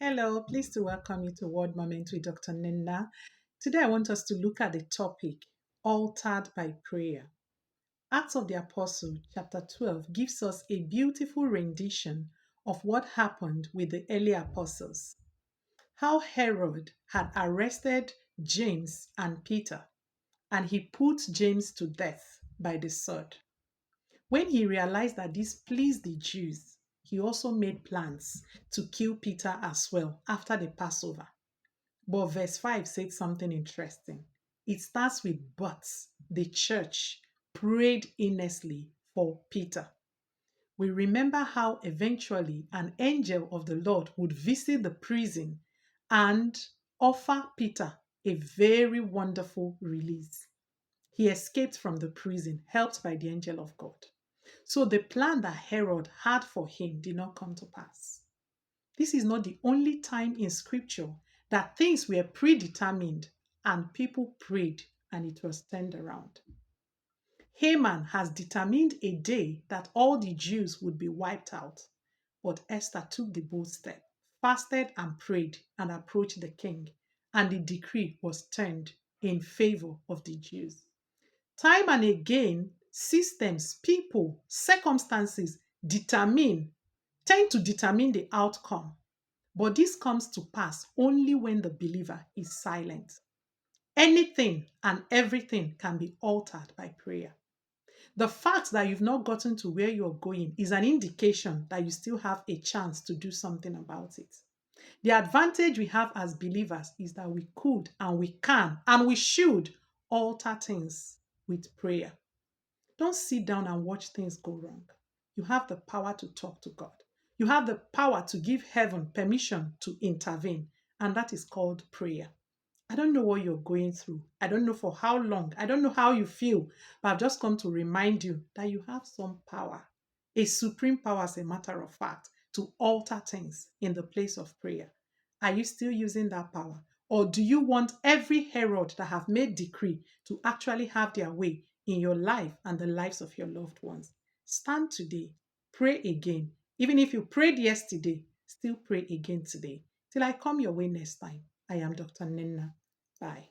Hello, pleased to welcome you to Word Moment with Dr. Nina. Today, I want us to look at the topic Altered by Prayer. Acts of the Apostle, chapter 12, gives us a beautiful rendition of what happened with the early apostles. How Herod had arrested James and Peter, and he put James to death by the sword. When he realized that this pleased the Jews, he also made plans to kill Peter as well after the Passover. But verse 5 said something interesting. It starts with, but the church prayed earnestly for Peter. We remember how eventually an angel of the Lord would visit the prison and offer Peter a very wonderful release. He escaped from the prison, helped by the angel of God. So the plan that Herod had for him did not come to pass. This is not the only time in scripture that things were predetermined and people prayed and it was turned around. Haman has determined a day that all the Jews would be wiped out, but Esther took the bold step, fasted and prayed and approached the king, and the decree was turned in favor of the Jews. Time and again, systems, people, circumstances tend to determine the outcome. But this comes to pass only when the believer is silent. Anything and everything can be altered by prayer. The fact that you've not gotten to where you're going is an indication that you still have a chance to do something about it. The advantage we have as believers is that we could and we can and we should alter things with prayer. Don't sit down and watch things go wrong. You have the power to talk to God. You have the power to give heaven permission to intervene, and that is called prayer. I don't know what you're going through. I don't know for how long. I don't know how you feel, but I've just come to remind you that you have some power, a supreme power, as a matter of fact, to alter things in the place of prayer. Are you still using that power? Or do you want every Herod that have made decree to actually have their way in your life and the lives of your loved ones? Stand today, pray again. Even if you prayed yesterday, still pray again today. Till I come your way next time. I am Dr. Nina. Bye.